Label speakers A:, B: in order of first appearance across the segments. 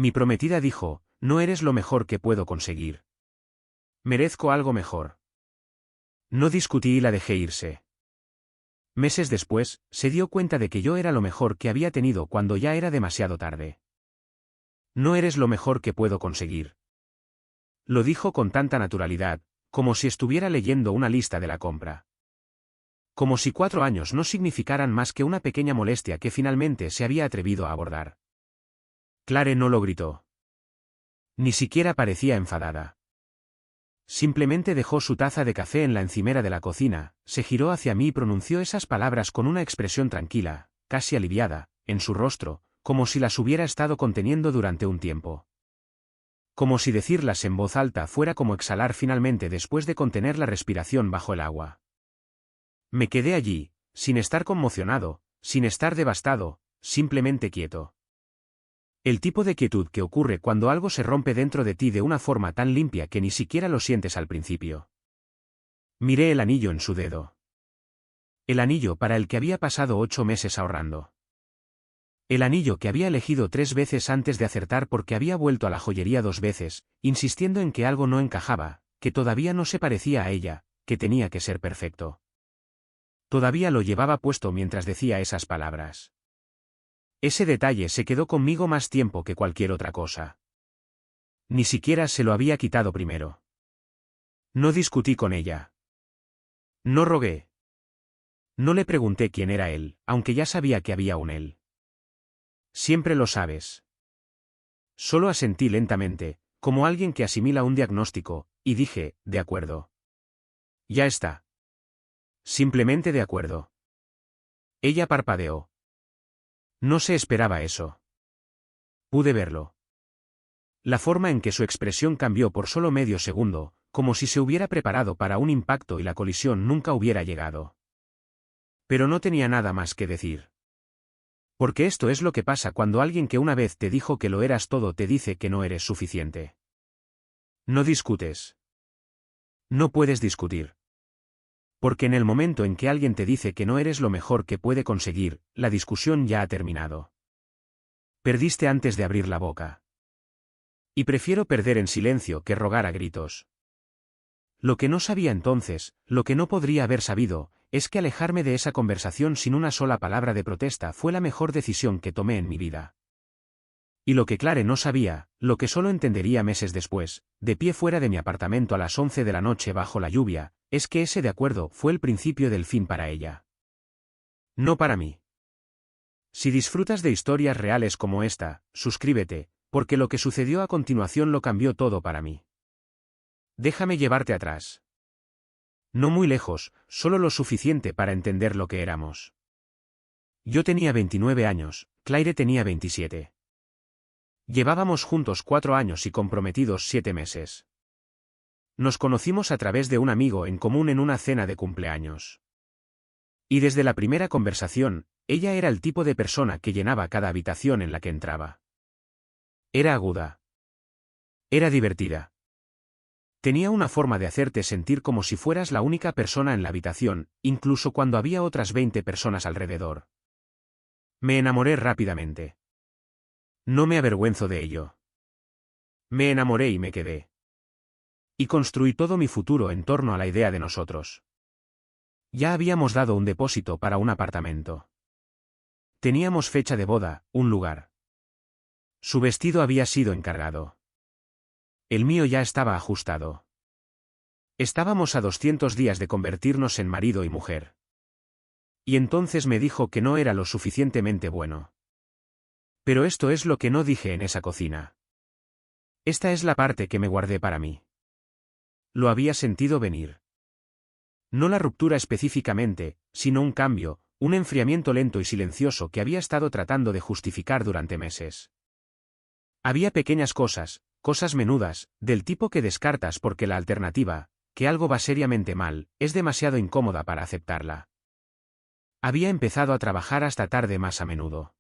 A: Mi prometida dijo, no eres lo mejor que puedo conseguir. Merezco algo mejor. No discutí y la dejé irse. Meses después, se dio cuenta de que yo era lo mejor que había tenido cuando ya era demasiado tarde. No eres lo mejor que puedo conseguir. Lo dijo con tanta naturalidad, como si estuviera leyendo una lista de la compra. Como si 4 años no significaran más que una pequeña molestia que finalmente se había atrevido a abordar. Clare no lo gritó. Ni siquiera parecía enfadada. Simplemente dejó su taza de café en la encimera de la cocina, se giró hacia mí y pronunció esas palabras con una expresión tranquila, casi aliviada, en su rostro, como si las hubiera estado conteniendo durante un tiempo. Como si decirlas en voz alta fuera como exhalar finalmente después de contener la respiración bajo el agua. Me quedé allí, sin estar conmocionado, sin estar devastado, simplemente quieto. El tipo de quietud que ocurre cuando algo se rompe dentro de ti de una forma tan limpia que ni siquiera lo sientes al principio. Miré el anillo en su dedo. El anillo para el que había pasado 8 meses ahorrando. El anillo que había elegido 3 veces antes de acertar porque había vuelto a la joyería 2 veces, insistiendo en que algo no encajaba, que todavía no se parecía a ella, que tenía que ser perfecto. Todavía lo llevaba puesto mientras decía esas palabras. Ese detalle se quedó conmigo más tiempo que cualquier otra cosa. Ni siquiera se lo había quitado primero. No discutí con ella. No rogué. No le pregunté quién era él, aunque ya sabía que había un él. Siempre lo sabes. Solo asentí lentamente, como alguien que asimila un diagnóstico, y dije, de acuerdo. Ya está. Simplemente de acuerdo. Ella parpadeó. No se esperaba eso. Pude verlo. La forma en que su expresión cambió por solo medio segundo, como si se hubiera preparado para un impacto y la colisión nunca hubiera llegado. Pero no tenía nada más que decir. Porque esto es lo que pasa cuando alguien que una vez te dijo que lo eras todo te dice que no eres suficiente. No discutes. No puedes discutir. Porque en el momento en que alguien te dice que no eres lo mejor que puede conseguir, la discusión ya ha terminado. Perdiste antes de abrir la boca. Y prefiero perder en silencio que rogar a gritos. Lo que no sabía entonces, lo que no podría haber sabido, es que alejarme de esa conversación sin una sola palabra de protesta fue la mejor decisión que tomé en mi vida. Y lo que Clare no sabía, lo que solo entendería meses después, de pie fuera de mi apartamento a las 11 de la noche bajo la lluvia, es que ese de acuerdo fue el principio del fin para ella. No para mí. Si disfrutas de historias reales como esta, suscríbete, porque lo que sucedió a continuación lo cambió todo para mí. Déjame llevarte atrás. No muy lejos, solo lo suficiente para entender lo que éramos. Yo tenía 29 años, Claire tenía 27. Llevábamos juntos 4 años y comprometidos 7 meses. Nos conocimos a través de un amigo en común en una cena de cumpleaños. Y desde la primera conversación, ella era el tipo de persona que llenaba cada habitación en la que entraba. Era aguda. Era divertida. Tenía una forma de hacerte sentir como si fueras la única persona en la habitación, incluso cuando había otras 20 personas alrededor. Me enamoré rápidamente. No me avergüenzo de ello. Me enamoré y me quedé. Y construí todo mi futuro en torno a la idea de nosotros. Ya habíamos dado un depósito para un apartamento. Teníamos fecha de boda, un lugar. Su vestido había sido encargado. El mío ya estaba ajustado. Estábamos a 200 días de convertirnos en marido y mujer. Y entonces me dijo que no era lo suficientemente bueno. Pero esto es lo que no dije en esa cocina. Esta es la parte que me guardé para mí. Lo había sentido venir. No la ruptura específicamente, sino un cambio, un enfriamiento lento y silencioso que había estado tratando de justificar durante meses. Había pequeñas cosas, cosas menudas, del tipo que descartas porque la alternativa, que algo va seriamente mal, es demasiado incómoda para aceptarla. Había empezado a trabajar hasta tarde más a menudo.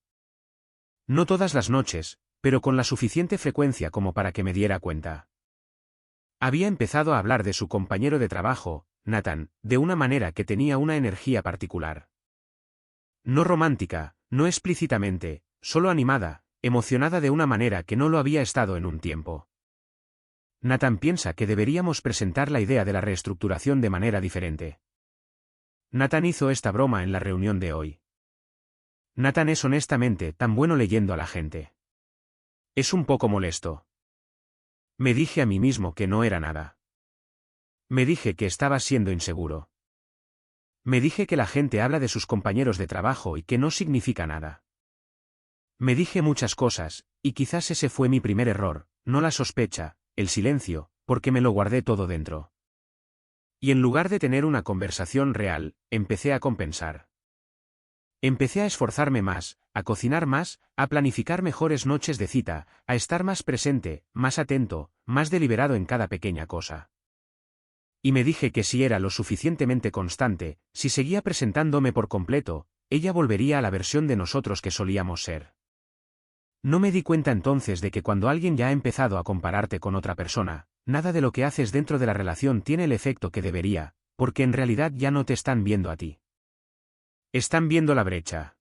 A: No todas las noches, pero con la suficiente frecuencia como para que me diera cuenta. Había empezado a hablar de su compañero de trabajo, Nathan, de una manera que tenía una energía particular. No romántica, no explícitamente, solo animada, emocionada de una manera que no lo había estado en un tiempo. Nathan piensa que deberíamos presentar la idea de la reestructuración de manera diferente. Nathan hizo esta broma en la reunión de hoy. Nathan es honestamente tan bueno leyendo a la gente. Es un poco molesto. Me dije a mí mismo que no era nada. Me dije que estaba siendo inseguro. Me dije que la gente habla de sus compañeros de trabajo y que no significa nada. Me dije muchas cosas, y quizás ese fue mi primer error, no la sospecha, el silencio, porque me lo guardé todo dentro. Y en lugar de tener una conversación real, empecé a compensar. Empecé a esforzarme más, a cocinar más, a planificar mejores noches de cita, a estar más presente, más atento, más deliberado en cada pequeña cosa. Y me dije que si era lo suficientemente constante, si seguía presentándome por completo, ella volvería a la versión de nosotros que solíamos ser. No me di cuenta entonces de que cuando alguien ya ha empezado a compararte con otra persona, nada de lo que haces dentro de la relación tiene el efecto que debería, porque en realidad ya no te están viendo a ti. Están viendo la brecha.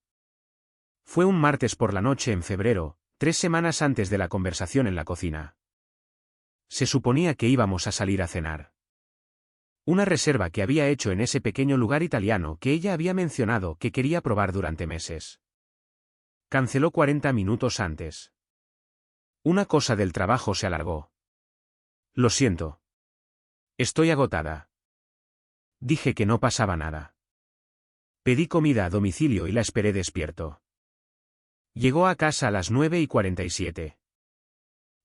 A: Fue un martes por la noche en febrero, 3 semanas antes de la conversación en la cocina. Se suponía que íbamos a salir a cenar. Una reserva que había hecho en ese pequeño lugar italiano que ella había mencionado que quería probar durante meses. Canceló 40 minutos antes. Una cosa del trabajo se alargó. Lo siento. Estoy agotada. Dije que no pasaba nada. Pedí comida a domicilio y la esperé despierto. Llegó a casa a las 9:47.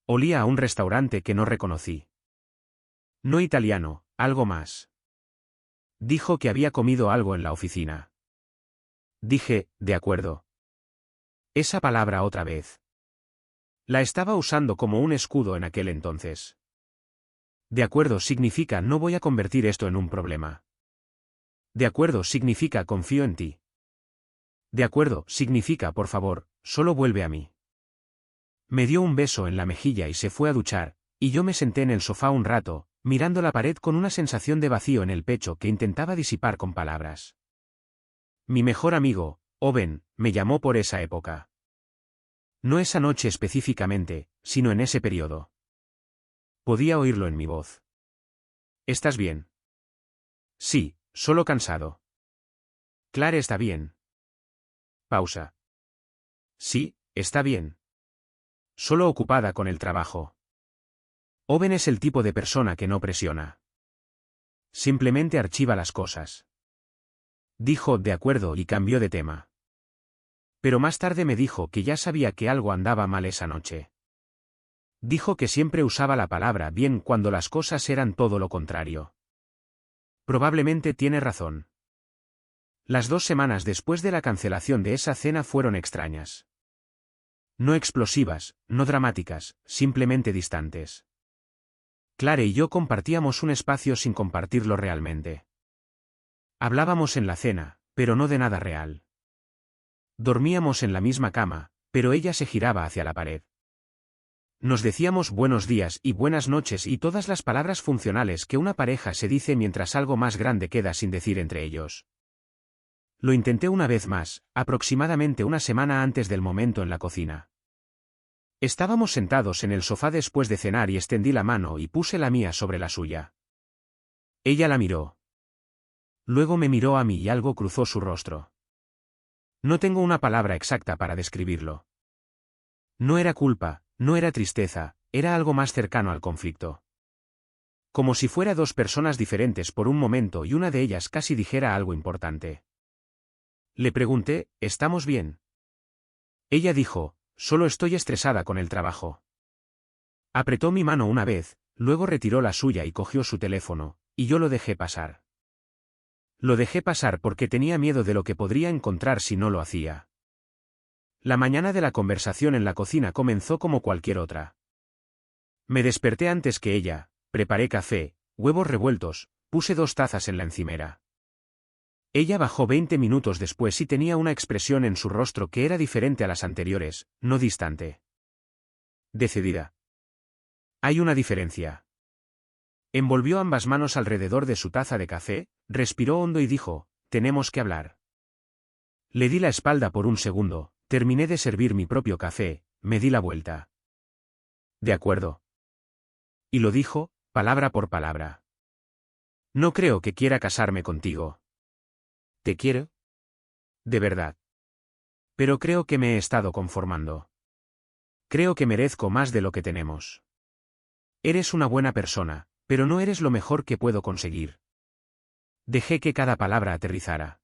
A: Olía a un restaurante que no reconocí. No italiano, algo más. Dijo que había comido algo en la oficina. Dije, de acuerdo. Esa palabra otra vez. La estaba usando como un escudo en aquel entonces. De acuerdo significa no voy a convertir esto en un problema. De acuerdo significa confío en ti. De acuerdo significa por favor, solo vuelve a mí. Me dio un beso en la mejilla y se fue a duchar, y yo me senté en el sofá un rato, mirando la pared con una sensación de vacío en el pecho que intentaba disipar con palabras. Mi mejor amigo, Owen, me llamó por esa época. No esa noche específicamente, sino en ese periodo. Podía oírlo en mi voz. ¿Estás bien? Sí. Solo cansado. Claire está bien. Pausa. Sí, está bien. Solo ocupada con el trabajo. Owen es el tipo de persona que no presiona. Simplemente archiva las cosas. Dijo de acuerdo y cambió de tema. Pero más tarde me dijo que ya sabía que algo andaba mal esa noche. Dijo que siempre usaba la palabra bien cuando las cosas eran todo lo contrario. Probablemente tiene razón. Las 2 semanas después de la cancelación de esa cena fueron extrañas. No explosivas, no dramáticas, simplemente distantes. Claire y yo compartíamos un espacio sin compartirlo realmente. Hablábamos en la cena, pero no de nada real. Dormíamos en la misma cama, pero ella se giraba hacia la pared. Nos decíamos buenos días y buenas noches y todas las palabras funcionales que una pareja se dice mientras algo más grande queda sin decir entre ellos. Lo intenté una vez más, aproximadamente una semana antes del momento en la cocina. Estábamos sentados en el sofá después de cenar y extendí la mano y puse la mía sobre la suya. Ella la miró. Luego me miró a mí y algo cruzó su rostro. No tengo una palabra exacta para describirlo. No era culpa. No era tristeza, era algo más cercano al conflicto. Como si fuera 2 personas diferentes por un momento y una de ellas casi dijera algo importante. Le pregunté, ¿estamos bien? Ella dijo, solo estoy estresada con el trabajo. Apretó mi mano una vez, luego retiró la suya y cogió su teléfono, y yo lo dejé pasar. Lo dejé pasar porque tenía miedo de lo que podría encontrar si no lo hacía. La mañana de la conversación en la cocina comenzó como cualquier otra. Me desperté antes que ella, preparé café, huevos revueltos, puse 2 tazas en la encimera. Ella bajó 20 minutos después y tenía una expresión en su rostro que era diferente a las anteriores, no distante. Decidida. Hay una diferencia. Envolvió ambas manos alrededor de su taza de café, respiró hondo y dijo, tenemos que hablar. Le di la espalda por un segundo. Terminé de servir mi propio café, me di la vuelta. De acuerdo. Y lo dijo, palabra por palabra. No creo que quiera casarme contigo. ¿Te quiero? De verdad. Pero creo que me he estado conformando. Creo que merezco más de lo que tenemos. Eres una buena persona, pero no eres lo mejor que puedo conseguir. Dejé que cada palabra aterrizara.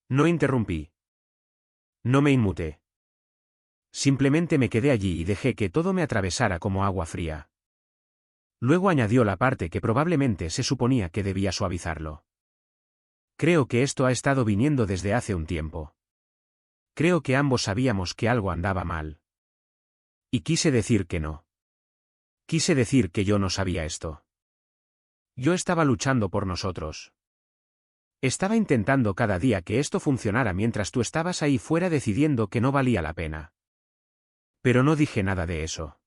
A: No interrumpí. No me inmuté. Simplemente me quedé allí y dejé que todo me atravesara como agua fría. Luego añadió la parte que probablemente se suponía que debía suavizarlo. Creo que esto ha estado viniendo desde hace un tiempo. Creo que ambos sabíamos que algo andaba mal. Y quise decir que no. Quise decir que yo no sabía esto. Yo estaba luchando por nosotros. Estaba intentando cada día que esto funcionara mientras tú estabas ahí fuera decidiendo que no valía la pena. Pero no dije nada de eso.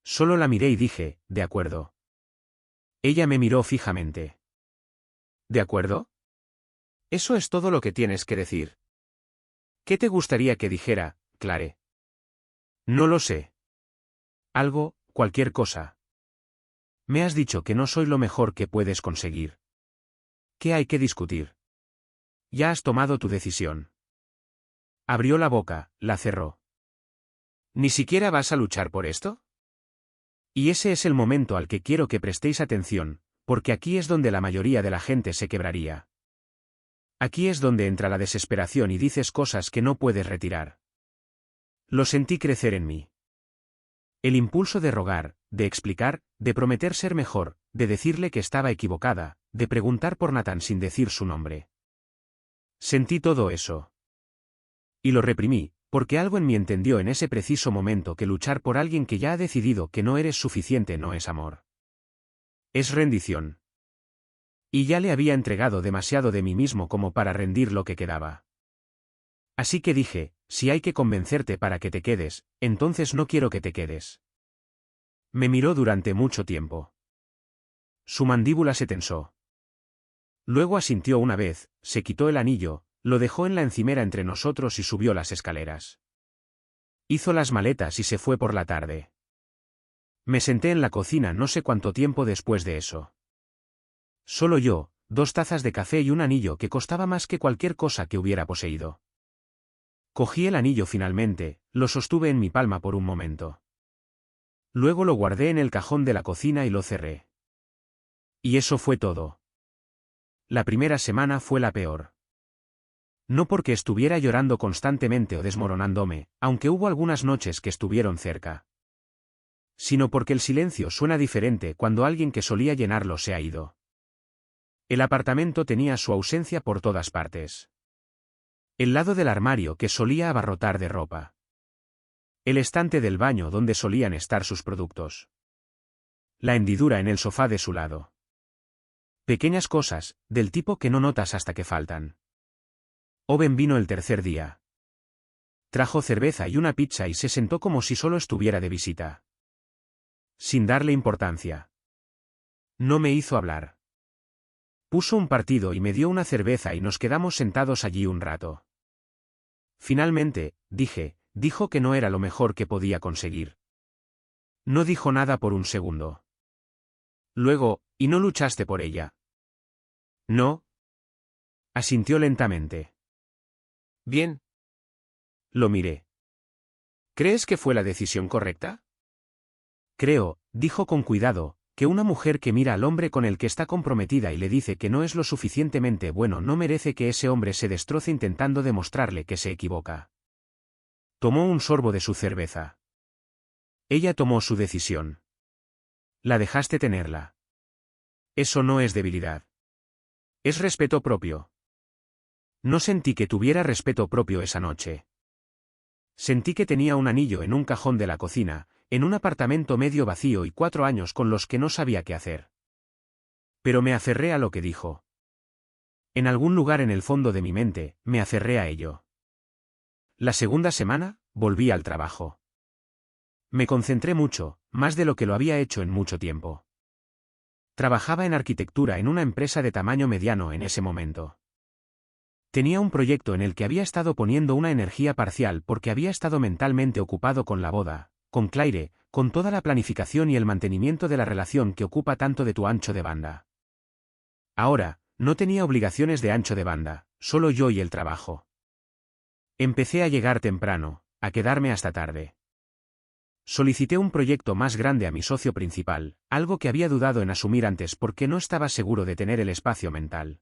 A: Solo la miré y dije, de acuerdo. Ella me miró fijamente. ¿De acuerdo? Eso es todo lo que tienes que decir. ¿Qué te gustaría que dijera, Clare? No lo sé. Algo, cualquier cosa. Me has dicho que no soy lo mejor que puedes conseguir. ¿Qué hay que discutir? Ya has tomado tu decisión. Abrió la boca, la cerró. ¿Ni siquiera vas a luchar por esto? Y ese es el momento al que quiero que prestéis atención, porque aquí es donde la mayoría de la gente se quebraría. Aquí es donde entra la desesperación y dices cosas que no puedes retirar. Lo sentí crecer en mí. El impulso de rogar, de explicar, de prometer ser mejor, de decirle que estaba equivocada, de preguntar por Nathan sin decir su nombre. Sentí todo eso. Y lo reprimí, porque algo en mí entendió en ese preciso momento que luchar por alguien que ya ha decidido que no eres suficiente no es amor. Es rendición. Y ya le había entregado demasiado de mí mismo como para rendir lo que quedaba. Así que dije, si hay que convencerte para que te quedes, entonces no quiero que te quedes. Me miró durante mucho tiempo. Su mandíbula se tensó. Luego asintió una vez, se quitó el anillo, lo dejó en la encimera entre nosotros y subió las escaleras. Hizo las maletas y se fue por la tarde. Me senté en la cocina no sé cuánto tiempo después de eso. Solo yo, 2 tazas de café y un anillo que costaba más que cualquier cosa que hubiera poseído. Cogí el anillo finalmente, lo sostuve en mi palma por un momento. Luego lo guardé en el cajón de la cocina y lo cerré. Y eso fue todo. La primera semana fue la peor. No porque estuviera llorando constantemente o desmoronándome, aunque hubo algunas noches que estuvieron cerca. Sino porque el silencio suena diferente cuando alguien que solía llenarlo se ha ido. El apartamento tenía su ausencia por todas partes. El lado del armario que solía abarrotar de ropa. El estante del baño donde solían estar sus productos. La hendidura en el sofá de su lado. Pequeñas cosas, del tipo que no notas hasta que faltan. Owen vino el tercer día. Trajo cerveza y una pizza y se sentó como si solo estuviera de visita. Sin darle importancia. No me hizo hablar. Puso un partido y me dio una cerveza y nos quedamos sentados allí un rato. Finalmente, dijo que no era lo mejor que podía conseguir. No dijo nada por un segundo. Luego, ¿y no luchaste por ella? No. Asintió lentamente. Bien. Lo miré. ¿Crees que fue la decisión correcta? Creo, dijo con cuidado, que una mujer que mira al hombre con el que está comprometida y le dice que no es lo suficientemente bueno no merece que ese hombre se destroce intentando demostrarle que se equivoca. Tomó un sorbo de su cerveza. Ella tomó su decisión. La dejaste tenerla. Eso no es debilidad. Es respeto propio. No sentí que tuviera respeto propio esa noche. Sentí que tenía un anillo en un cajón de la cocina, en un apartamento medio vacío y 4 años con los que no sabía qué hacer. Pero me aferré a lo que dijo. En algún lugar en el fondo de mi mente, me aferré a ello. La segunda semana, volví al trabajo. Me concentré mucho, más de lo que lo había hecho en mucho tiempo. Trabajaba en arquitectura en una empresa de tamaño mediano en ese momento. Tenía un proyecto en el que había estado poniendo una energía parcial porque había estado mentalmente ocupado con la boda, con Claire, con toda la planificación y el mantenimiento de la relación que ocupa tanto de tu ancho de banda. Ahora, no tenía obligaciones de ancho de banda, solo yo y el trabajo. Empecé a llegar temprano, a quedarme hasta tarde. Solicité un proyecto más grande a mi socio principal, algo que había dudado en asumir antes porque no estaba seguro de tener el espacio mental.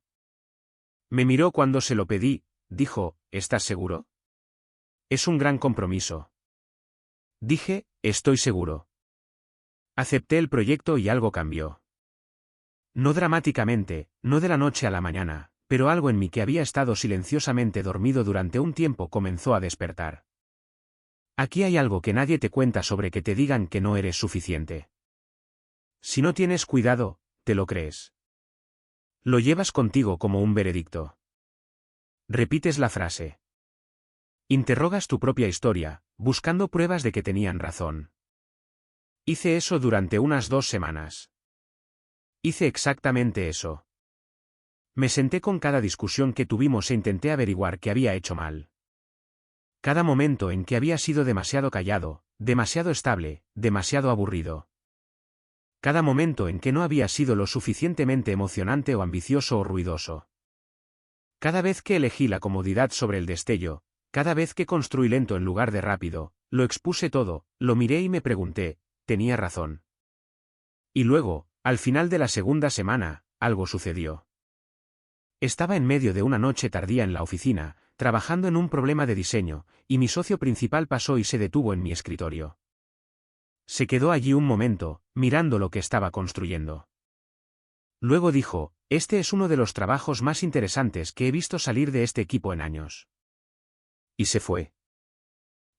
A: Me miró cuando se lo pedí, dijo, ¿estás seguro? Es un gran compromiso. Dije, estoy seguro. Acepté el proyecto y algo cambió. No dramáticamente, no de la noche a la mañana, pero algo en mí que había estado silenciosamente dormido durante un tiempo comenzó a despertar. Aquí hay algo que nadie te cuenta sobre que te digan que no eres suficiente. Si no tienes cuidado, te lo crees. Lo llevas contigo como un veredicto. Repites la frase. Interrogas tu propia historia, buscando pruebas de que tenían razón. Hice eso durante unas 2 semanas. Hice exactamente eso. Me senté con cada discusión que tuvimos e intenté averiguar qué había hecho mal. Cada momento en que había sido demasiado callado, demasiado estable, demasiado aburrido. Cada momento en que no había sido lo suficientemente emocionante o ambicioso o ruidoso. Cada vez que elegí la comodidad sobre el destello, cada vez que construí lento en lugar de rápido, lo expuse todo, lo miré y me pregunté, ¿tenía razón? Y luego, al final de la segunda semana, algo sucedió. Estaba en medio de una noche tardía en la oficina, trabajando en un problema de diseño, y mi socio principal pasó y se detuvo en mi escritorio. Se quedó allí un momento, mirando lo que estaba construyendo. Luego dijo, este es uno de los trabajos más interesantes que he visto salir de este equipo en años. Y se fue.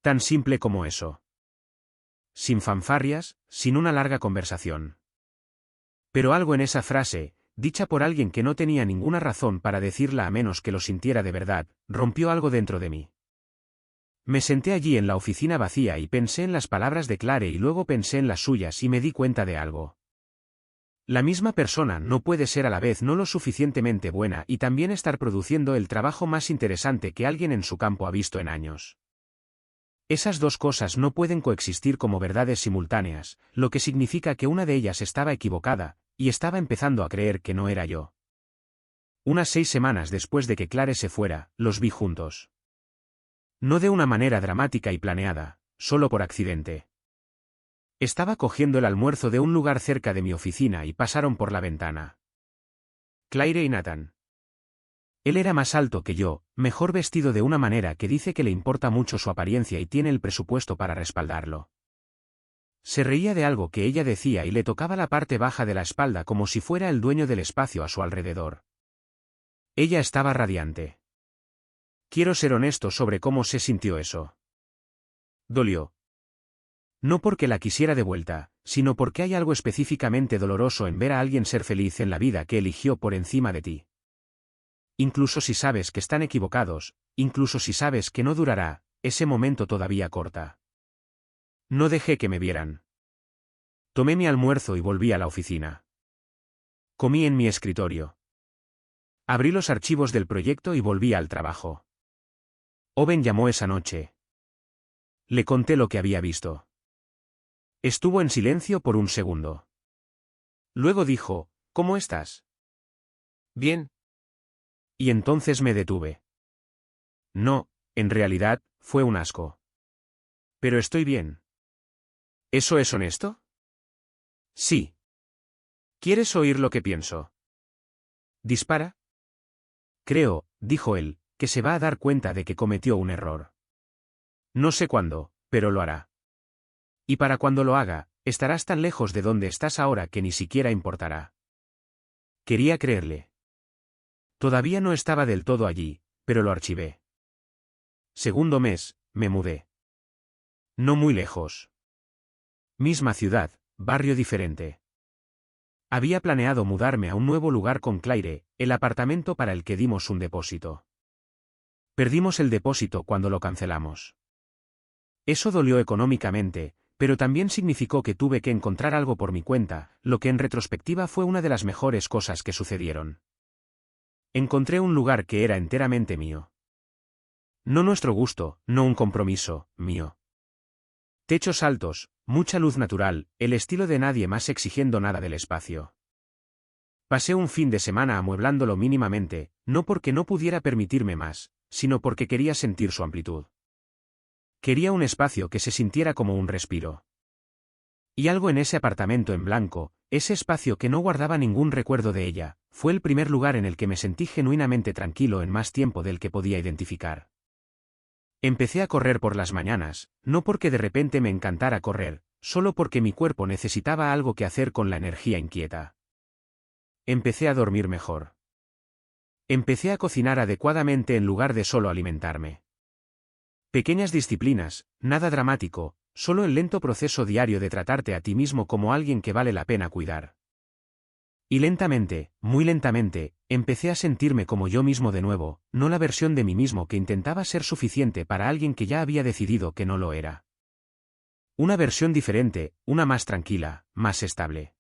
A: Tan simple como eso. Sin fanfarrias, sin una larga conversación. Pero algo en esa frase, dicha por alguien que no tenía ninguna razón para decirla a menos que lo sintiera de verdad, rompió algo dentro de mí. Me senté allí en la oficina vacía y pensé en las palabras de Claire y luego pensé en las suyas y me di cuenta de algo. La misma persona no puede ser a la vez no lo suficientemente buena y también estar produciendo el trabajo más interesante que alguien en su campo ha visto en años. Esas dos cosas no pueden coexistir como verdades simultáneas, lo que significa que una de ellas estaba equivocada, y estaba empezando a creer que no era yo. Unas 6 semanas después de que Claire se fuera, los vi juntos. No de una manera dramática y planeada, solo por accidente. Estaba cogiendo el almuerzo de un lugar cerca de mi oficina y pasaron por la ventana. Claire y Nathan. Él era más alto que yo, mejor vestido de una manera que dice que le importa mucho su apariencia y tiene el presupuesto para respaldarlo. Se reía de algo que ella decía y le tocaba la parte baja de la espalda como si fuera el dueño del espacio a su alrededor. Ella estaba radiante. Quiero ser honesto sobre cómo se sintió eso. Dolió. No porque la quisiera de vuelta, sino porque hay algo específicamente doloroso en ver a alguien ser feliz en la vida que eligió por encima de ti. Incluso si sabes que están equivocados, incluso si sabes que no durará, ese momento todavía corta. No dejé que me vieran. Tomé mi almuerzo y volví a la oficina. Comí en mi escritorio. Abrí los archivos del proyecto y volví al trabajo. Owen llamó esa noche. Le conté lo que había visto. Estuvo en silencio por un segundo. Luego dijo, ¿cómo estás? Bien. Y entonces me detuve. No, en realidad, fue un asco. Pero estoy bien. ¿Eso es honesto? Sí. ¿Quieres oír lo que pienso? ¿Dispara? Creo, dijo él, que se va a dar cuenta de que cometió un error. No sé cuándo, pero lo hará. Y para cuando lo haga, estarás tan lejos de donde estás ahora que ni siquiera importará. Quería creerle. Todavía no estaba del todo allí, pero lo archivé. Segundo mes, me mudé. No muy lejos. Misma ciudad, barrio diferente. Había planeado mudarme a un nuevo lugar con Claire, el apartamento para el que dimos un depósito. Perdimos el depósito cuando lo cancelamos. Eso dolió económicamente, pero también significó que tuve que encontrar algo por mi cuenta, lo que en retrospectiva fue una de las mejores cosas que sucedieron. encontré un lugar que era enteramente mío. No nuestro gusto, no un compromiso, mío. Techos altos, mucha luz natural, el estilo de nadie más exigiendo nada del espacio. Pasé un fin de semana amueblándolo mínimamente, no porque no pudiera permitirme más, sino porque quería sentir su amplitud. Quería un espacio que se sintiera como un respiro. Y algo en ese apartamento en blanco, ese espacio que no guardaba ningún recuerdo de ella, fue el primer lugar en el que me sentí genuinamente tranquilo en más tiempo del que podía identificar. Empecé a correr por las mañanas, no porque de repente me encantara correr, solo porque mi cuerpo necesitaba algo que hacer con la energía inquieta. Empecé a dormir mejor. Empecé a cocinar adecuadamente en lugar de solo alimentarme. Pequeñas disciplinas, nada dramático, solo el lento proceso diario de tratarte a ti mismo como alguien que vale la pena cuidar. Y lentamente, muy lentamente, empecé a sentirme como yo mismo de nuevo, no la versión de mí mismo que intentaba ser suficiente para alguien que ya había decidido que no lo era. Una versión diferente, una más tranquila, más estable.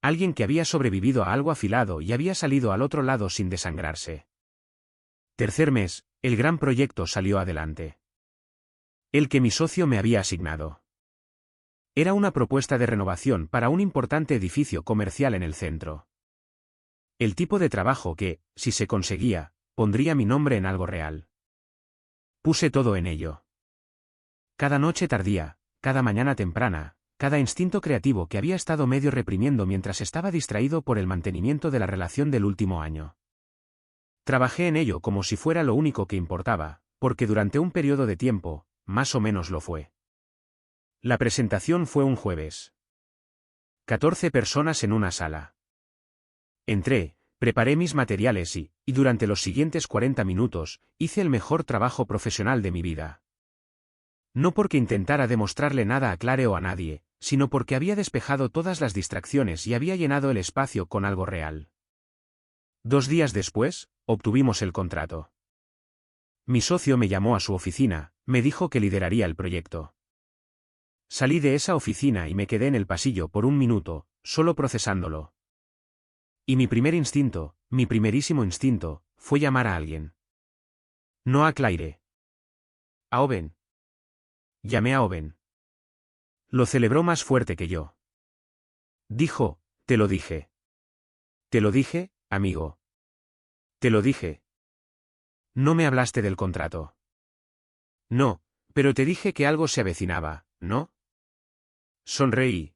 A: Alguien que había sobrevivido a algo afilado y había salido al otro lado sin desangrarse. Tercer mes, el gran proyecto salió adelante. El que mi socio me había asignado. Era una propuesta de renovación para un importante edificio comercial en el centro. El tipo de trabajo que, si se conseguía, pondría mi nombre en algo real. Puse todo en ello. Cada noche tardía, cada mañana temprana, cada instinto creativo que había estado medio reprimiendo mientras estaba distraído por el mantenimiento de la relación del último año. Trabajé en ello como si fuera lo único que importaba, porque durante un periodo de tiempo, más o menos lo fue. La presentación fue un jueves. 14 personas en una sala. Entré, preparé mis materiales y durante los siguientes 40 minutos, hice el mejor trabajo profesional de mi vida. No porque intentara demostrarle nada a Clare o a nadie, sino porque había despejado todas las distracciones y había llenado el espacio con algo real. 2 días después, obtuvimos el contrato. Mi socio me llamó a su oficina, me dijo que lideraría el proyecto. Salí de esa oficina y me quedé en el pasillo por un minuto, solo procesándolo. Y mi primer instinto, mi primerísimo instinto, fue llamar a alguien. No a Claire. A Owen. Llamé a Owen. Lo celebró más fuerte que yo. Dijo, te lo dije. Te lo dije, amigo. Te lo dije. No me hablaste del contrato. No, pero te dije que algo se avecinaba, ¿no? Sonreí.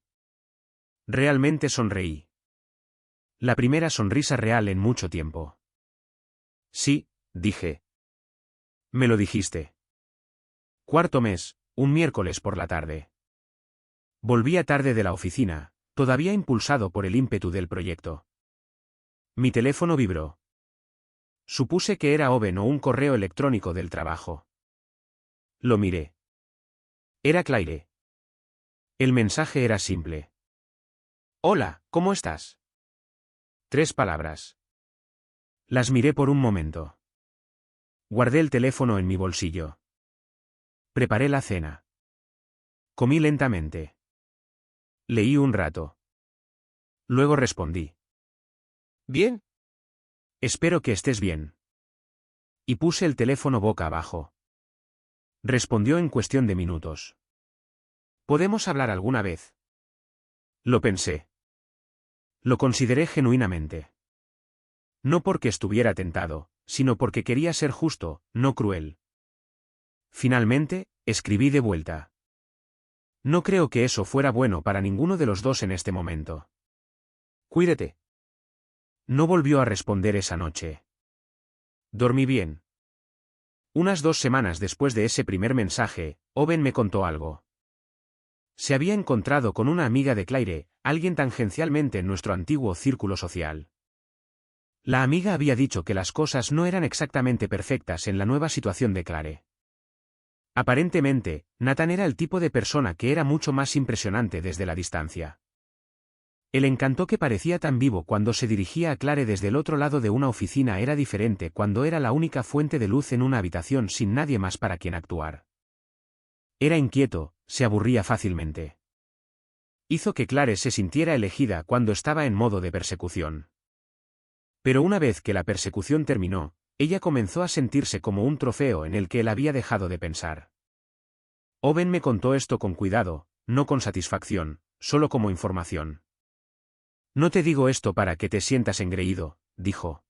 A: Realmente sonreí. La primera sonrisa real en mucho tiempo. Sí, dije. Me lo dijiste. 4º mes, un miércoles por la tarde. Volvía tarde de la oficina, todavía impulsado por el ímpetu del proyecto. Mi teléfono vibró. Supuse que era Owen o un correo electrónico del trabajo. Lo miré. Era Claire. El mensaje era simple. Hola, ¿cómo estás? 3 palabras. Las miré por un momento. Guardé el teléfono en mi bolsillo. Preparé la cena. Comí lentamente. Leí un rato. Luego respondí. Bien. Espero que estés bien. Y puse el teléfono boca abajo. Respondió en cuestión de minutos. ¿Podemos hablar alguna vez? Lo pensé. Lo consideré genuinamente. No porque estuviera tentado, sino porque quería ser justo, no cruel. Finalmente, escribí de vuelta. No creo que eso fuera bueno para ninguno de los dos en este momento. Cuídate. No volvió a responder esa noche. Dormí bien. Unas 2 semanas después de ese primer mensaje, Owen me contó algo. Se había encontrado con una amiga de Claire, alguien tangencialmente en nuestro antiguo círculo social. La amiga había dicho que las cosas no eran exactamente perfectas en la nueva situación de Claire. Aparentemente, Nathan era el tipo de persona que era mucho más impresionante desde la distancia. El encanto que parecía tan vivo cuando se dirigía a Claire desde el otro lado de una oficina era diferente cuando era la única fuente de luz en una habitación sin nadie más para quien actuar. Era inquieto, se aburría fácilmente. Hizo que Claire se sintiera elegida cuando estaba en modo de persecución. Pero una vez que la persecución terminó, ella comenzó a sentirse como un trofeo en el que él había dejado de pensar. Owen me contó esto con cuidado, no con satisfacción, solo como información. No te digo esto para que te sientas engreído, dijo.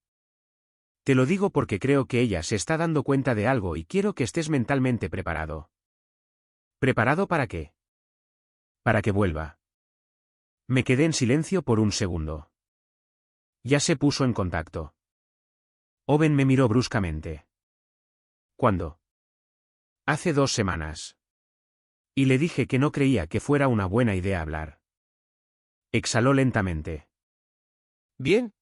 A: Te lo digo porque creo que ella se está dando cuenta de algo y quiero que estés mentalmente preparado. ¿Preparado para qué? Para que vuelva. Me quedé en silencio por un segundo. Ya se puso en contacto. Owen me miró bruscamente. ¿Cuándo? Hace 2 semanas. Y le dije que no creía que fuera una buena idea hablar. Exhaló lentamente. Bien.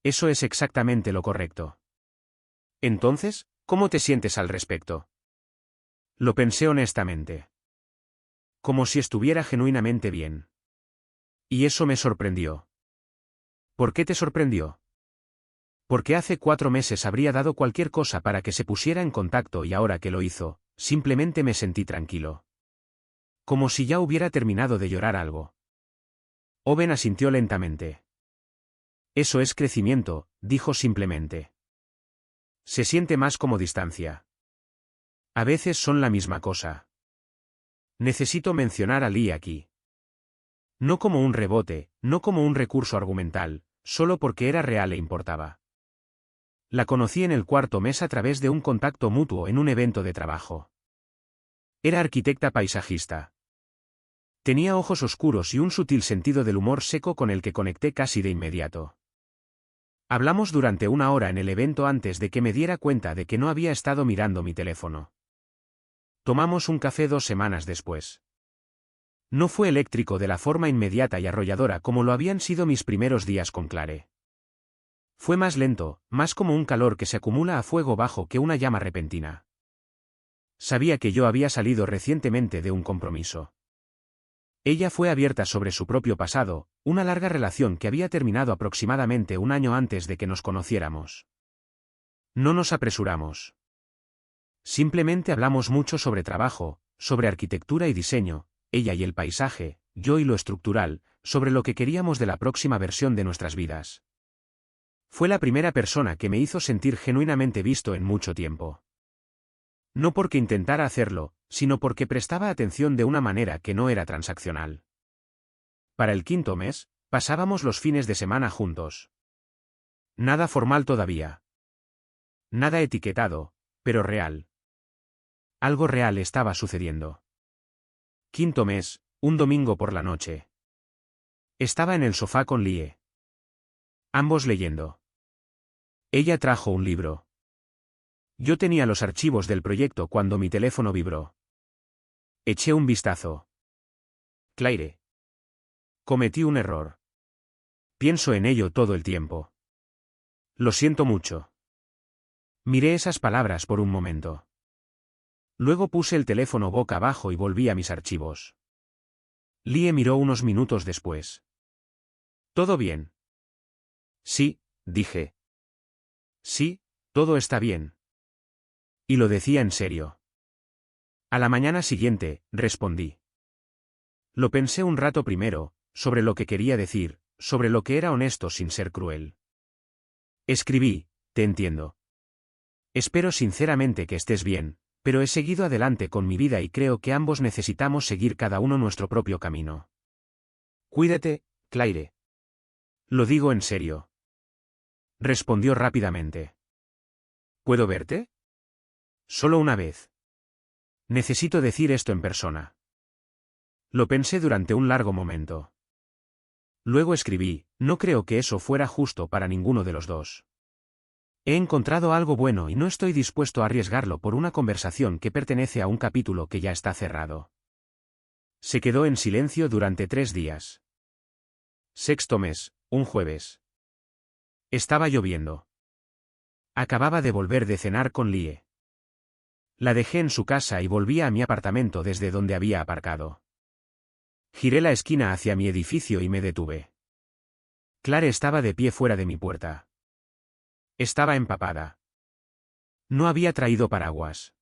A: Eso es exactamente lo correcto. Entonces, ¿cómo te sientes al respecto? Lo pensé honestamente. Como si estuviera genuinamente bien. Y eso me sorprendió. ¿Por qué te sorprendió? Porque hace 4 meses habría dado cualquier cosa para que se pusiera en contacto y ahora que lo hizo, simplemente me sentí tranquilo. Como si ya hubiera terminado de llorar algo. Owen asintió lentamente. Eso es crecimiento, dijo simplemente. Se siente más como distancia. A veces son la misma cosa. Necesito mencionar a Lee aquí. No como un rebote, no como un recurso argumental, solo porque era real e importaba. La conocí en el 4.º mes a través de un contacto mutuo en un evento de trabajo. Era arquitecta paisajista. Tenía ojos oscuros y un sutil sentido del humor seco con el que conecté casi de inmediato. Hablamos durante 1 hora en el evento antes de que me diera cuenta de que no había estado mirando mi teléfono. Tomamos un café 2 semanas después. No fue eléctrico de la forma inmediata y arrolladora como lo habían sido mis primeros días con Clare. Fue más lento, más como un calor que se acumula a fuego bajo que una llama repentina. Sabía que yo había salido recientemente de un compromiso. Ella fue abierta sobre su propio pasado, una larga relación que había terminado aproximadamente 1 año antes de que nos conociéramos. No nos apresuramos. Simplemente hablamos mucho sobre trabajo, sobre arquitectura y diseño, ella y el paisaje, yo y lo estructural, sobre lo que queríamos de la próxima versión de nuestras vidas. Fue la primera persona que me hizo sentir genuinamente visto en mucho tiempo. No porque intentara hacerlo, sino porque prestaba atención de una manera que no era transaccional. Para el 5.º mes, pasábamos los fines de semana juntos. Nada formal todavía. Nada etiquetado, pero real. Algo real estaba sucediendo. 5.º mes, un domingo por la noche. Estaba en el sofá con Lie. Ambos leyendo. Ella trajo un libro. Yo tenía los archivos del proyecto cuando mi teléfono vibró. Eché un vistazo. Claire. Cometí un error. Pienso en ello todo el tiempo. Lo siento mucho. Miré esas palabras por un momento. Luego puse el teléfono boca abajo y volví a mis archivos. Lie miró unos minutos después. ¿Todo bien? Sí, dije. Sí, todo está bien. Y lo decía en serio. A la mañana siguiente, respondí. Lo pensé un rato primero, sobre lo que quería decir, sobre lo que era honesto sin ser cruel. Escribí, te entiendo. Espero sinceramente que estés bien, pero he seguido adelante con mi vida y creo que ambos necesitamos seguir cada uno nuestro propio camino. Cuídate, Claire. Lo digo en serio. Respondió rápidamente. ¿Puedo verte? Solo una vez. Necesito decir esto en persona. Lo pensé durante un largo momento. Luego escribí, no creo que eso fuera justo para ninguno de los dos. He encontrado algo bueno y no estoy dispuesto a arriesgarlo por una conversación que pertenece a un capítulo que ya está cerrado. Se quedó en silencio durante 3 días. 6.º mes, un jueves. Estaba lloviendo. Acababa de volver de cenar con Lie. La dejé en su casa y volví a mi apartamento desde donde había aparcado. Giré la esquina hacia mi edificio y me detuve. Claire estaba de pie fuera de mi puerta. Estaba empapada. No había traído paraguas.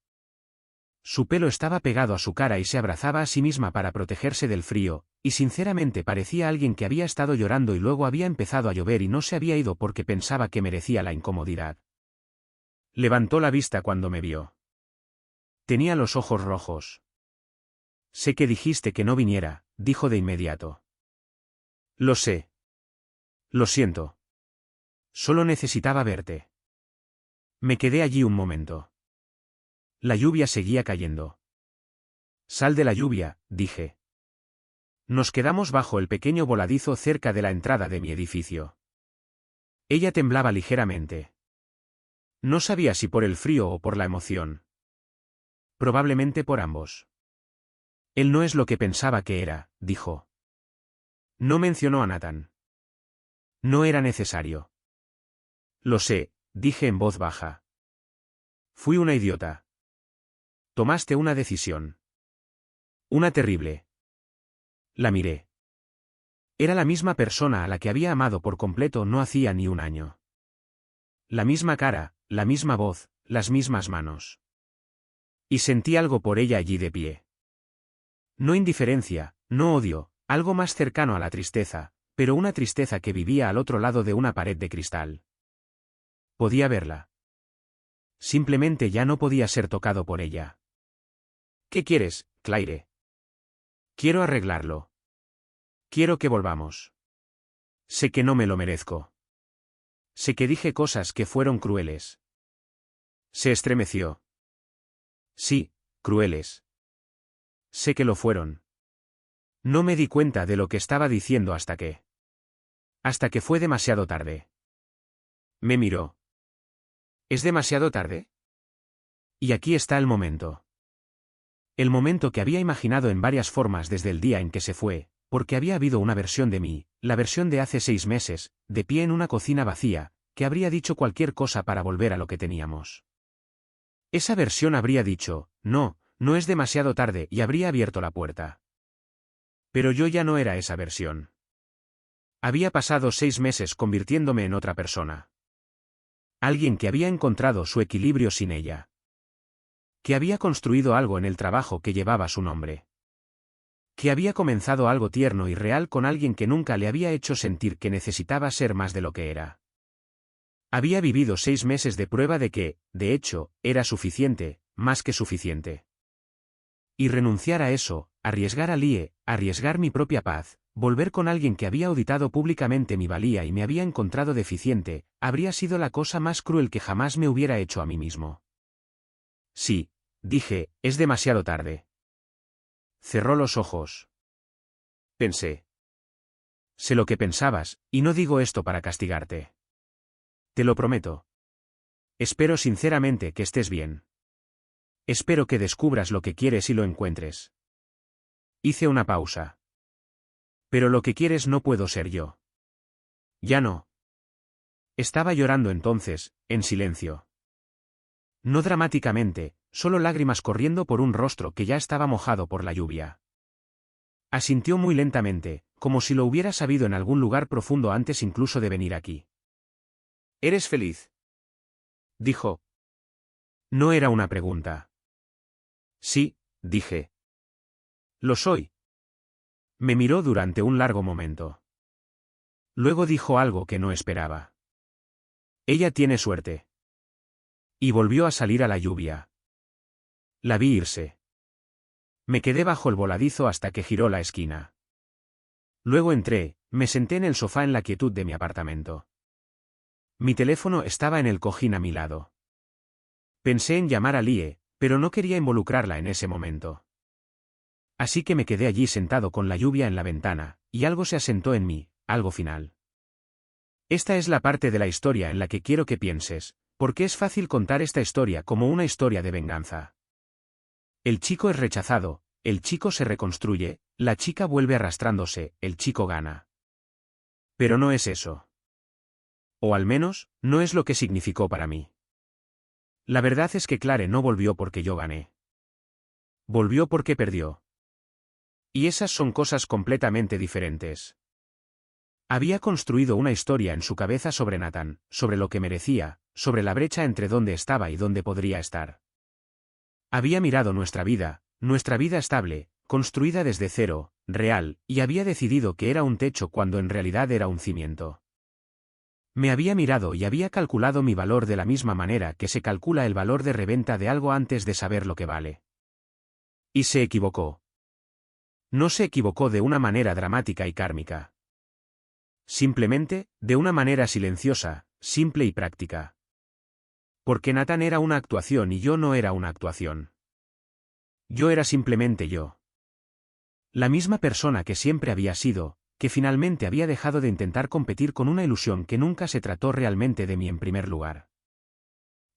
A: Su pelo estaba pegado a su cara y se abrazaba a sí misma para protegerse del frío, y sinceramente parecía alguien que había estado llorando y luego había empezado a llover y no se había ido porque pensaba que merecía la incomodidad. Levantó la vista cuando me vio. Tenía los ojos rojos. Sé que dijiste que no viniera, dijo de inmediato. Lo sé. Lo siento. Solo necesitaba verte. Me quedé allí un momento. La lluvia seguía cayendo. Sal de la lluvia, dije. Nos quedamos bajo el pequeño voladizo cerca de la entrada de mi edificio. Ella temblaba ligeramente. No sabía si por el frío o por la emoción. Probablemente por ambos. Él no es lo que pensaba que era, dijo. No mencionó a Nathan. No era necesario. Lo sé, dije en voz baja. Fui una idiota. Tomaste una decisión. Una terrible. La miré. Era la misma persona a la que había amado por completo no hacía ni un año. La misma cara, la misma voz, las mismas manos. Y sentí algo por ella allí de pie. No indiferencia, no odio, algo más cercano a la tristeza, pero una tristeza que vivía al otro lado de una pared de cristal. Podía verla. Simplemente ya no podía ser tocado por ella. ¿Qué quieres, Claire? Quiero arreglarlo. Quiero que volvamos. Sé que no me lo merezco. Sé que dije cosas que fueron crueles. Se estremeció. Sí, crueles. Sé que lo fueron. No me di cuenta de lo que estaba diciendo hasta que fue demasiado tarde. Me miró. ¿Es demasiado tarde? Y aquí está el momento. El momento que había imaginado en varias formas desde el día en que se fue, porque había habido una versión de mí, la versión de hace 6 meses, de pie en una cocina vacía, que habría dicho cualquier cosa para volver a lo que teníamos. Esa versión habría dicho, no, no es demasiado tarde y habría abierto la puerta. Pero yo ya no era esa versión. Había pasado 6 meses convirtiéndome en otra persona. Alguien que había encontrado su equilibrio sin ella. Que había construido algo en el trabajo que llevaba su nombre. Que había comenzado algo tierno y real con alguien que nunca le había hecho sentir que necesitaba ser más de lo que era. Había vivido 6 meses de prueba de que, de hecho, era suficiente, más que suficiente. Y renunciar a eso, arriesgar a Lie, arriesgar mi propia paz, volver con alguien que había auditado públicamente mi valía y me había encontrado deficiente, habría sido la cosa más cruel que jamás me hubiera hecho a mí mismo. Sí, dije, es demasiado tarde. Cerró los ojos. Pensé. Sé lo que pensabas, y no digo esto para castigarte. Te lo prometo. Espero sinceramente que estés bien. Espero que descubras lo que quieres y lo encuentres. Hice una pausa. Pero lo que quieres no puedo ser yo. Ya no. Estaba llorando entonces, en silencio. No dramáticamente, solo lágrimas corriendo por un rostro que ya estaba mojado por la lluvia. Asintió muy lentamente, como si lo hubiera sabido en algún lugar profundo antes incluso de venir aquí. ¿Eres feliz?, dijo. No era una pregunta. Sí, dije. Lo soy. Me miró durante un largo momento. Luego dijo algo que no esperaba. Ella tiene suerte. Y volvió a salir a la lluvia. La vi irse. Me quedé bajo el voladizo hasta que giró la esquina. Luego entré, me senté en el sofá en la quietud de mi apartamento. Mi teléfono estaba en el cojín a mi lado. Pensé en llamar a Lie, pero no quería involucrarla en ese momento. Así que me quedé allí sentado con la lluvia en la ventana, y algo se asentó en mí, algo final. Esta es la parte de la historia en la que quiero que pienses, porque es fácil contar esta historia como una historia de venganza. El chico es rechazado, el chico se reconstruye, la chica vuelve arrastrándose, el chico gana. Pero no es eso. O al menos, no es lo que significó para mí. La verdad es que Claire no volvió porque yo gané. Volvió porque perdió. Y esas son cosas completamente diferentes. Había construido una historia en su cabeza sobre Nathan, sobre lo que merecía, sobre la brecha entre dónde estaba y dónde podría estar. Había mirado nuestra vida estable, construida desde cero, real, y había decidido que era un techo cuando en realidad era un cimiento. Me había mirado y había calculado mi valor de la misma manera que se calcula el valor de reventa de algo antes de saber lo que vale. Y se equivocó. No se equivocó de una manera dramática y kármica. Simplemente, de una manera silenciosa, simple y práctica. Porque Nathan era una actuación y yo no era una actuación. Yo era simplemente yo. La misma persona que siempre había sido, que finalmente había dejado de intentar competir con una ilusión que nunca se trató realmente de mí en primer lugar.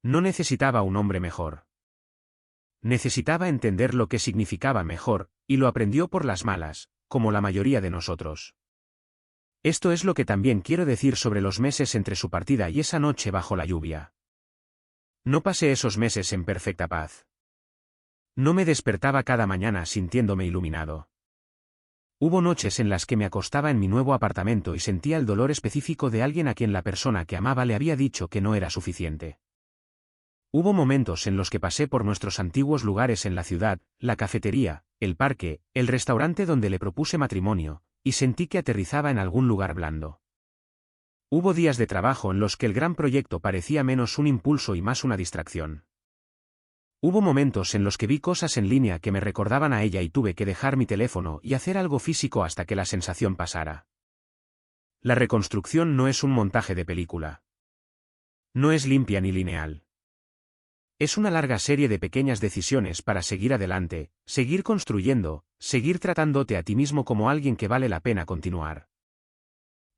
A: No necesitaba un hombre mejor. Necesitaba entender lo que significaba mejor, y lo aprendió por las malas, como la mayoría de nosotros. Esto es lo que también quiero decir sobre los meses entre su partida y esa noche bajo la lluvia. No pasé esos meses en perfecta paz. No me despertaba cada mañana sintiéndome iluminado. Hubo noches en las que me acostaba en mi nuevo apartamento y sentía el dolor específico de alguien a quien la persona que amaba le había dicho que no era suficiente. Hubo momentos en los que pasé por nuestros antiguos lugares en la ciudad, la cafetería, el parque, el restaurante donde le propuse matrimonio, y sentí que aterrizaba en algún lugar blando. Hubo días de trabajo en los que el gran proyecto parecía menos un impulso y más una distracción. Hubo momentos en los que vi cosas en línea que me recordaban a ella y tuve que dejar mi teléfono y hacer algo físico hasta que la sensación pasara. La reconstrucción no es un montaje de película. No es limpia ni lineal. Es una larga serie de pequeñas decisiones para seguir adelante, seguir construyendo, seguir tratándote a ti mismo como alguien que vale la pena continuar.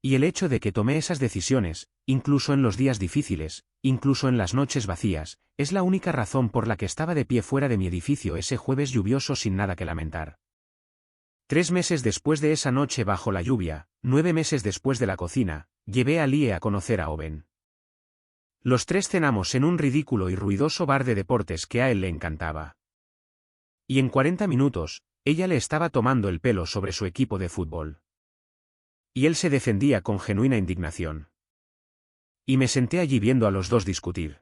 A: Y el hecho de que tomé esas decisiones, incluso en los días difíciles, incluso en las noches vacías, es la única razón por la que estaba de pie fuera de mi edificio ese jueves lluvioso sin nada que lamentar. 3 meses después de esa noche bajo la lluvia, 9 meses después de la cocina, llevé a Lie a conocer a Owen. Los tres cenamos en un ridículo y ruidoso bar de deportes que a él le encantaba. Y en 40 minutos, ella le estaba tomando el pelo sobre su equipo de fútbol. Y él se defendía con genuina indignación. Y me senté allí viendo a los dos discutir.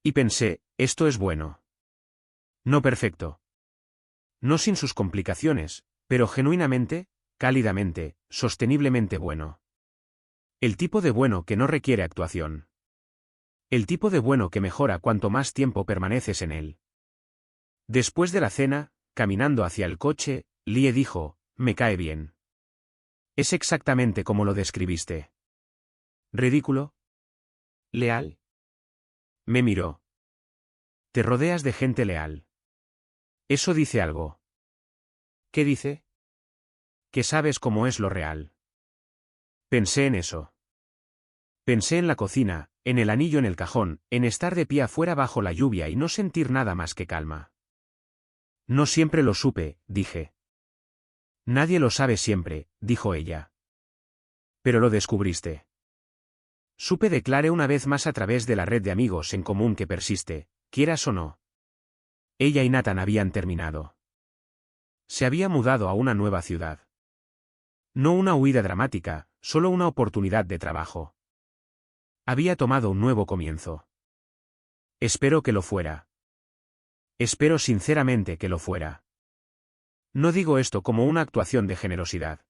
A: Y pensé, esto es bueno. No perfecto. No sin sus complicaciones, pero genuinamente, cálidamente, sosteniblemente bueno. El tipo de bueno que no requiere actuación. El tipo de bueno que mejora cuanto más tiempo permaneces en él. Después de la cena, caminando hacia el coche, Lie dijo, me cae bien. Es exactamente como lo describiste. ¿Ridículo? ¿Leal? Me miró. Te rodeas de gente leal. Eso dice algo. ¿Qué dice? Que sabes cómo es lo real. Pensé en eso. Pensé en la cocina, en el anillo en el cajón, en estar de pie afuera bajo la lluvia y no sentir nada más que calma. No siempre lo supe, dije. Nadie lo sabe siempre, dijo ella. Pero lo descubriste. Supe, declaré una vez más a través de la red de amigos en común que persiste, quieras o no. Ella y Nathan habían terminado. Se había mudado a una nueva ciudad. No una huida dramática, solo una oportunidad de trabajo. Había tomado un nuevo comienzo. Espero que lo fuera. Espero sinceramente que lo fuera. No digo esto como una actuación de generosidad.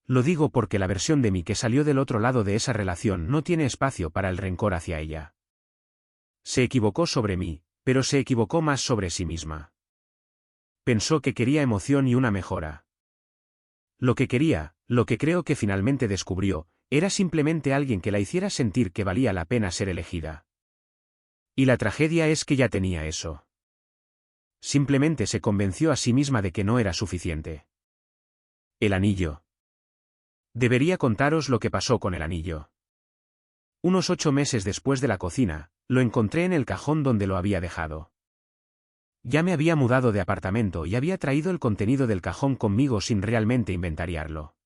A: Lo digo porque la versión de mí que salió del otro lado de esa relación no tiene espacio para el rencor hacia ella. Se equivocó sobre mí, pero se equivocó más sobre sí misma. Pensó que quería emoción y una mejora. Lo que quería, lo que creo que finalmente descubrió, era simplemente alguien que la hiciera sentir que valía la pena ser elegida. Y la tragedia es que ya tenía eso. Simplemente se convenció a sí misma de que no era suficiente. El anillo. Debería contaros lo que pasó con el anillo. Unos 8 meses después de la cocina, lo encontré en el cajón donde lo había dejado. Ya me había mudado de apartamento y había traído el contenido del cajón conmigo sin realmente inventariarlo.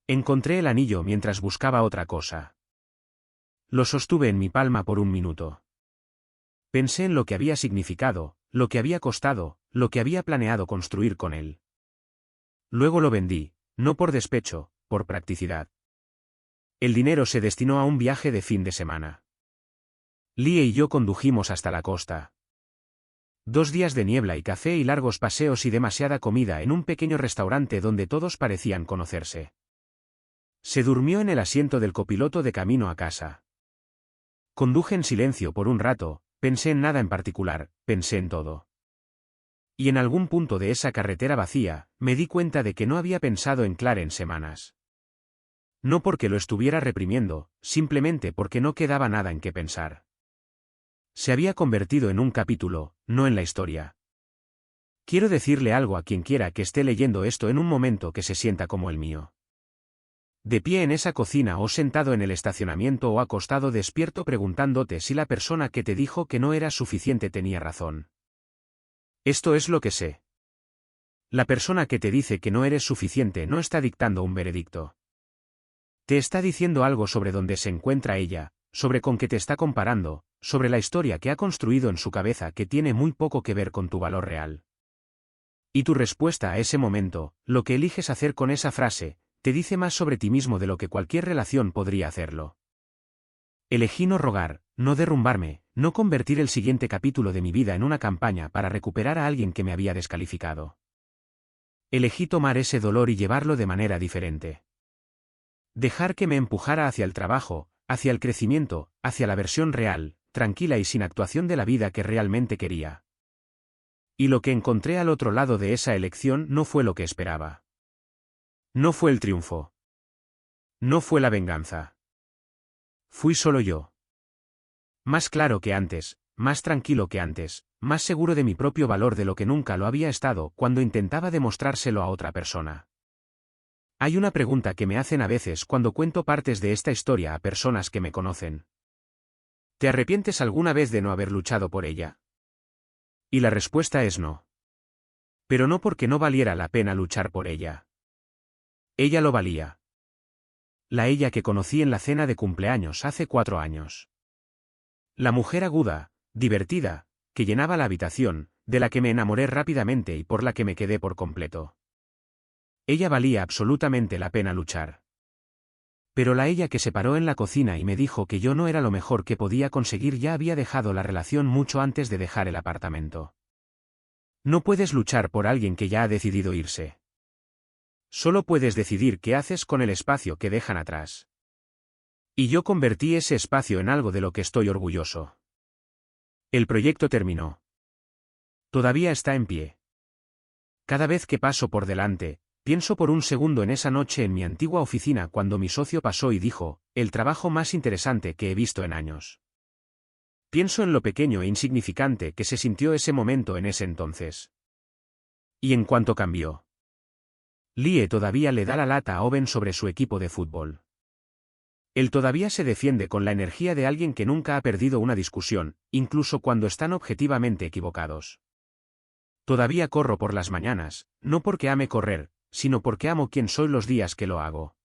A: Encontré el anillo mientras buscaba otra cosa. Lo sostuve en mi palma por un minuto. Pensé en lo que había significado, lo que había costado, lo que había planeado construir con él. Luego lo vendí, no por despecho, por practicidad. El dinero se destinó a un viaje de fin de semana. Lie y yo condujimos hasta la costa. 2 días de niebla y café y largos paseos y demasiada comida en un pequeño restaurante donde todos parecían conocerse. Se durmió en el asiento del copiloto de camino a casa. Conduje en silencio por un rato, pensé en nada en particular, pensé en todo. Y en algún punto de esa carretera vacía, me di cuenta de que no había pensado en Claire en semanas. No porque lo estuviera reprimiendo, simplemente porque no quedaba nada en qué pensar. Se había convertido en un capítulo, no en la historia. Quiero decirle algo a quien quiera que esté leyendo esto en un momento que se sienta como el mío. De pie en esa cocina o sentado en el estacionamiento o acostado despierto preguntándote si la persona que te dijo que no era suficiente tenía razón. Esto es lo que sé. La persona que te dice que no eres suficiente no está dictando un veredicto. Te está diciendo algo sobre dónde se encuentra ella, sobre con qué te está comparando, sobre la historia que ha construido en su cabeza que tiene muy poco que ver con tu valor real. Y tu respuesta a ese momento, lo que eliges hacer con esa frase, te dice más sobre ti mismo de lo que cualquier relación podría hacerlo. Elegí no rogar, no derrumbarme, no convertir el siguiente capítulo de mi vida en una campaña para recuperar a alguien que me había descalificado. Elegí tomar ese dolor y llevarlo de manera diferente. Dejar que me empujara hacia el trabajo, hacia el crecimiento, hacia la versión real, tranquila y sin actuación de la vida que realmente quería. Y lo que encontré al otro lado de esa elección no fue lo que esperaba. No fue el triunfo. No fue la venganza. Fui solo yo. Más claro que antes, más tranquilo que antes, más seguro de mi propio valor de lo que nunca lo había estado cuando intentaba demostrárselo a otra persona. Hay una pregunta que me hacen a veces cuando cuento partes de esta historia a personas que me conocen. ¿Te arrepientes alguna vez de no haber luchado por ella? Y la respuesta es no. Pero no porque no valiera la pena luchar por ella. Ella lo valía. La ella que conocí en la cena de cumpleaños hace 4 años. La mujer aguda, divertida, que llenaba la habitación, de la que me enamoré rápidamente y por la que me quedé por completo. Ella valía absolutamente la pena luchar. Pero la ella que se paró en la cocina y me dijo que yo no era lo mejor que podía conseguir ya había dejado la relación mucho antes de dejar el apartamento. No puedes luchar por alguien que ya ha decidido irse. Solo puedes decidir qué haces con el espacio que dejan atrás. Y yo convertí ese espacio en algo de lo que estoy orgulloso. El proyecto terminó. Todavía está en pie. Cada vez que paso por delante, pienso por un segundo en esa noche en mi antigua oficina cuando mi socio pasó y dijo, el trabajo más interesante que he visto en años. Pienso en lo pequeño e insignificante que se sintió ese momento en ese entonces. Y en cuanto cambió. Lie todavía le da la lata a Owen sobre su equipo de fútbol. Él todavía se defiende con la energía de alguien que nunca ha perdido una discusión, incluso cuando están objetivamente equivocados. Todavía corro por las mañanas, no porque ame correr, sino porque amo quien soy los días que lo hago.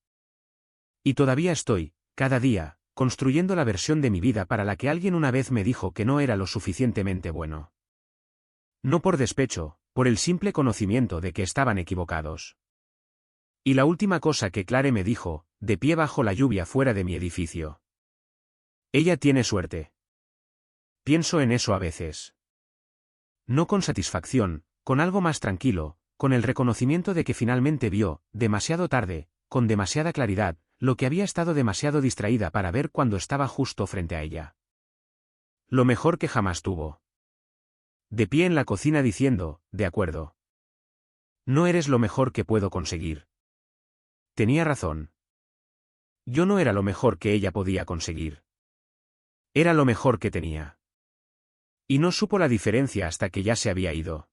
A: Y todavía estoy, cada día, construyendo la versión de mi vida para la que alguien una vez me dijo que no era lo suficientemente bueno. No por despecho, por el simple conocimiento de que estaban equivocados. Y la última cosa que Claire me dijo, de pie bajo la lluvia fuera de mi edificio. Ella tiene suerte. Pienso en eso a veces. No con satisfacción, con algo más tranquilo, con el reconocimiento de que finalmente vio, demasiado tarde, con demasiada claridad, lo que había estado demasiado distraída para ver cuando estaba justo frente a ella. Lo mejor que jamás tuvo. De pie en la cocina diciendo, de acuerdo. No eres lo mejor que puedo conseguir. Tenía razón. Yo no era lo mejor que ella podía conseguir. Era lo mejor que tenía. Y no supo la diferencia hasta que ya se había ido.